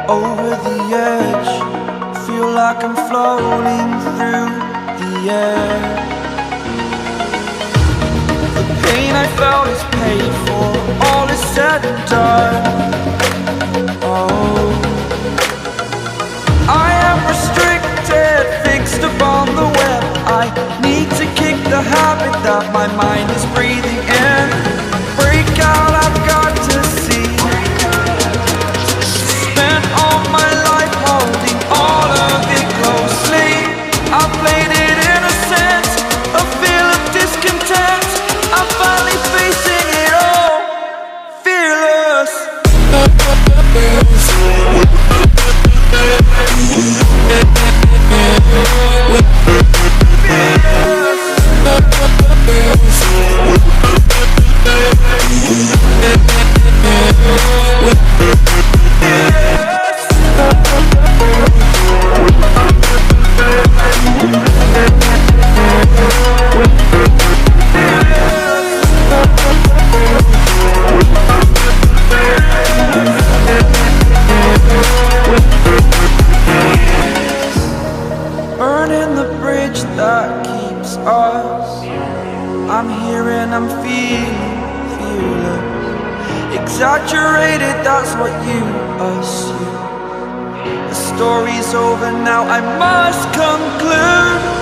Over the edge, feel like I'm floating through the air. The pain I felt is paid for, all is said and done. Oh, I am restricted, fixed upon the web. I need to kick the habit that my mind is breathing in. Break out, I've got to see. Spent all my life holding all of it closely. I played it innocent, a feel of discontent. I'm finally facing it all, fearless. Burning the bridge that keeps us. I'm here and I'm feeling fearless. Exaggerated, that's what you assume. The story's over now, I must conclude.